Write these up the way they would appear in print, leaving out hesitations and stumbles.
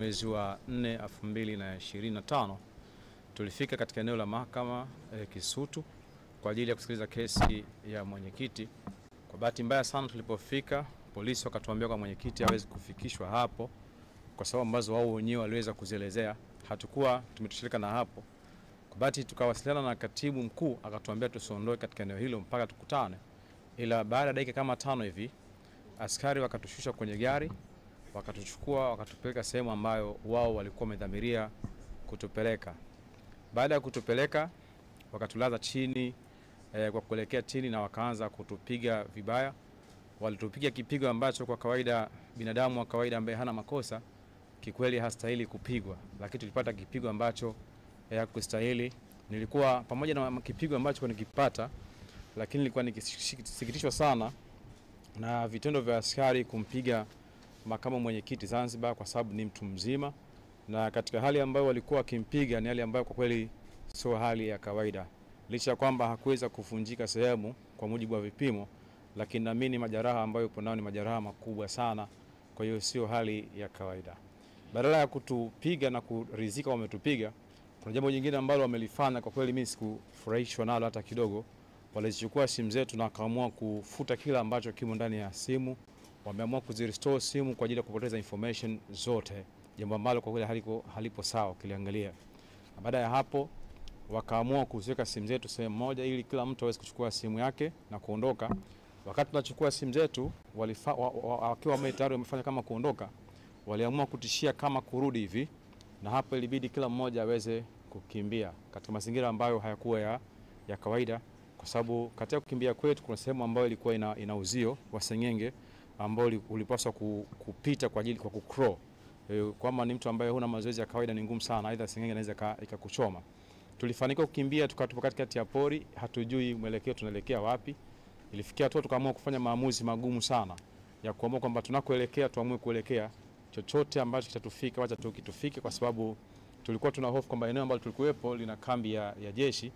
Mwezi wa 4, 2025 tulifika katika eneo la mahakama Kisutu kwa ajili ya kusikiliza kesi ya mwenyekiti. Kwa bahati mbaya sana tulipofika, polisi wakatuambia kwa mwenyekiti hawezi kufikishwa hapo kwa sababu ambazo wao wenyewe waliweza kuzielezea. Hatukuwa tumetoshirika na hapo. Kwa bahati tukawasiliana na katibu mkuu, akatuambia tusiondoke katika eneo hilo mpaka tukutane. Ila baada ya dakika kama 5 hivi askari wakatushusha kwenye gari, wakatuchukua wakatupeleka sehemu ambayo wao walikuwa wamedhamiria kutupeleka. Baada ya kutupeleka wakatulaza chini kwa kuelekea chini na wakaanza kutupiga vibaya. Walitupiga kipigo ambacho kwa kawaida binadamu wa kawaida ambaye hana makosa kikweli hastahili kupigwa, lakini tulipata kipigo ambacho hakustahili. Nilikuwa pamoja na kipigo ambacho nikipata, lakini nilikuwa nikisikitishwa sana na vitendo vya askari kumpiga makamu mwenyekiti Zanzibar kwa sababu ni mtu mzima, na katika hali ambayo walikuwa wakimpiga ni hali ambayo kwa kweli sio hali ya kawaida. Licha kwamba hakuweza kufunjika sehemu kwa mujibu wa vipimo, lakini naamini majeraha ambayo yupo nao ni majeraha makubwa sana, kwa hiyo sio hali ya kawaida. Badala ya kutupiga na kuridhika wametupiga, kuna jambo jingine ambalo wamelifanya kwa kweli mimi sikufurahishwa nalo hata kidogo. Walichukua simu zetu na wakaamua kufuta kila ambacho kimo ndani ya simu. Wameamua kuzirestore simu kwa ajili ya kupoteza information zote, jambo ambalo kwa kweli halipo sawa kiliangalia. Baada ya hapo wakaamua kuziweka simu zetu sehemu moja ili kila mtu aweze kuchukua simu yake na kuondoka. Wakati tunachukua simu zetu wakiwa tayari wamefanya kama kuondoka, waliamua kutishia kama kurudi hivi, na hapo ilibidi kila mmoja aweze kukimbia katika mazingira ambayo hayakuwa ya kawaida, kwa sababu katika kukimbia kwetu kuna sehemu ambayo ilikuwa ina uzio wa sengenge ambao ulipaswa kupita kwa ajili kwa kucrawl. Kama ni mtu ambaye huna mazoezi ya kawaida ni ngumu sana, aidha sengenge inaweza ikakuchoma. Tulifanikiwa kukimbia tukatupa katikati ya pori, hatujui mwelekeo tunaelekea wapi. Ilifikia hatua tukaamua kufanya maamuzi magumu sana ya kuamua kwamba tunakoelekea tuamue kuelekea, chochote ambacho kitatufika wacha tukitufike, kwa sababu tulikuwa tuna hofu kwamba eneo ambalo tulikuwepo lina kambi ya jeshi.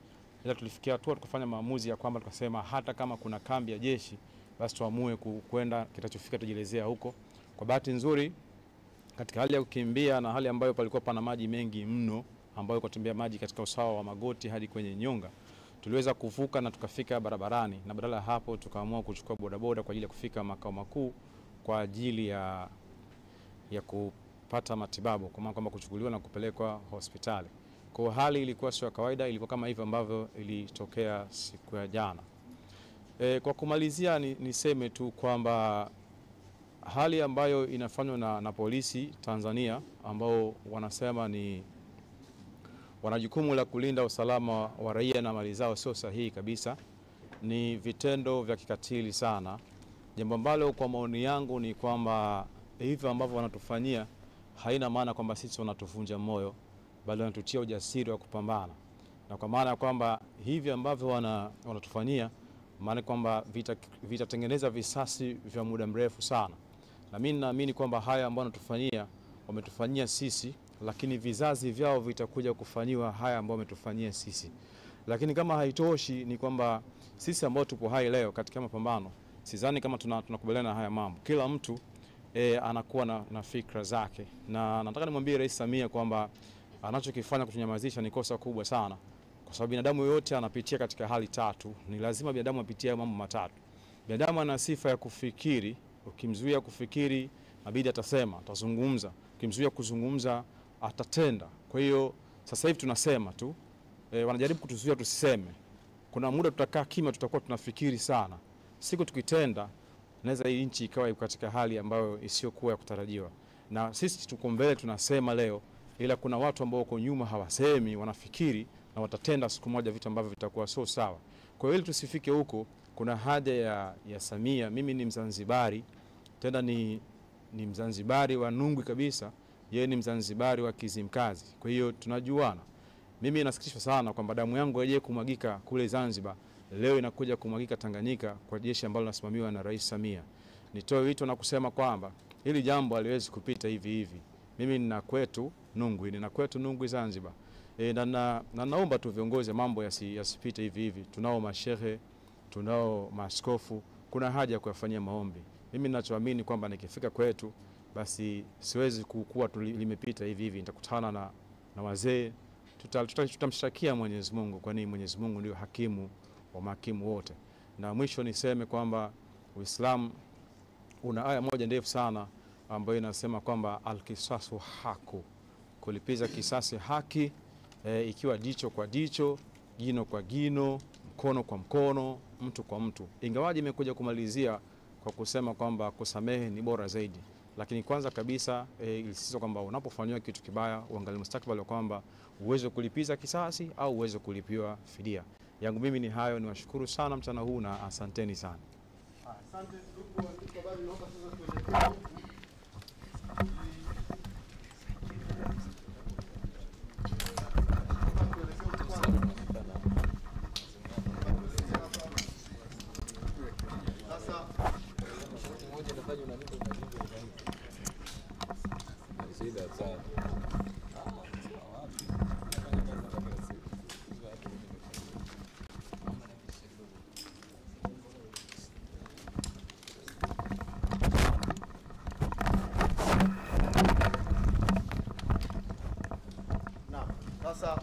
Ila tulifikia hatua tukafanya maamuzi ya kwamba tukasema hata kama kuna kambi ya jeshi basi tuamue kwenda, kitachofika tujielezea huko. Kwa bahati nzuri katika hali ya kukimbia na hali ambayo palikuwa pana maji mengi mno ambayo kutembea maji katika usawa wa magoti hadi kwenye nyonga, tuliweza kuvuka na tukafika barabarani, na badala ya hapo tukaamua kuchukua bodaboda kwa ajili ya kufika makao makuu kwa ajili ya kupata matibabu, kwa maana kwamba kuchukuliwa na kupelekwa hospitali. Kwa hali ilikuwa sio kawaida, ilikuwa kama hivyo ambavyo ilitokea siku ya jana. Kwa kumalizia niseme tu kwamba hali ambayo inafanywa na polisi Tanzania ambao wanasema ni wana jukumu la kulinda usalama wa raia na mali zao sio sahihi kabisa. Ni vitendo vya kikatili sana. Jambo ambalo kwa maoni yangu ni kwamba hivyo ambavyo wanatufanyia haina maana kwamba sisi wanatuvunja moyo, bali wanatutia ujasiri wa kupambana. Na kwa maana kwamba hivi ambavyo wanatufanyia maana kwamba vitatengeneza visasi vya muda mrefu sana. Na mimi naamini kwamba haya ambao wanatufanyia wametufanyia sisi, lakini vizazi vyao vitakuja kufanyiwa haya ambao wametufanyia sisi. Lakini kama haitoshi ni kwamba sisi ambao tupo hai leo katika mapambano, sidhani kama tunakubaliana na haya mambo. Kila mtu anakuwa na fikra zake, na nataka nimwambie Rais Samia kwamba anachokifanya kutunyamazisha ni kosa kubwa sana, kwa sababu binadamu yote anapitia katika hali tatu. Ni lazima binadamu apitie mambo matatu. Binadamu ana sifa ya kufikiri. Ukimzuia kufikiri inabidi atasema, atazungumza. Ukimzuia kuzungumza atatenda. Kwa hiyo sasa hivi tunasema tu, wanajaribu kutuzuia tusiseme. Kuna muda tutakaa kimya, tutakuwa tunafikiri sana. Siku tukitenda naweza hii nchi ikawa katika hali ambayo isiyokuwa ya kutarajiwa. Na sisi tuko mbele tunasema leo, ila kuna watu ambao wako nyuma hawasemi, wanafikiri na watatenda siku moja vitu ambavyo vitakuwa sio sawa. Kwa hiyo ili tusifike huko, kuna haja ya Samia. Mimi ni Mzanzibari, tena ni Mzanzibari wa Nungwi kabisa, yeye ni Mzanzibari wa Kizimkazi. Kwa hiyo tunajuana. Mimi nasikitishwa sana kwamba damu yangu haije kumwagika kule Zanzibar, leo inakuja kumwagika Tanganyika kwa jeshi ambalo linasimamiwa na Rais Samia. Nitoe wito na kusema kwamba hili jambo haliwezi kupita hivi hivi. Mimi nina kwetu Nungwi Zanzibar. Na naomba tu viongozi mambo yasipite hivi hivi. Tunao mashehe, tunao maaskofu, kuna haja ya kuyafanyia maombi. Mimi ninachoamini kwamba nikifika kwetu basi siwezi kuwa limepita hivi hivi, nitakutana na wazee, tutamshtakia Mwenyezi Mungu, kwani Mwenyezi Mungu ndio hakimu wa mahakimu wote. Na mwisho niseme kwamba Uislamu una aya moja ndefu sana ambayo inasema kwamba al-kisasu haku, kulipiza kisasi haki, ikiwa jicho kwa jicho, jino kwa jino, mkono kwa mkono, mtu kwa mtu. Ingawaji imekuja kumalizia kwa kusema kwamba kusamehe ni bora zaidi, lakini kwanza kabisa ilisisitiza kwamba unapofanywa kitu kibaya uangalie mustakabali wa kwamba uweze kulipiza kisasi au uweze kulipiwa fidia. Yangu mimi ni hayo, niwashukuru sana mchana huu na asanteni sana. Asante ndugu waandishi wa habari, naomba sasa tuelekee sasa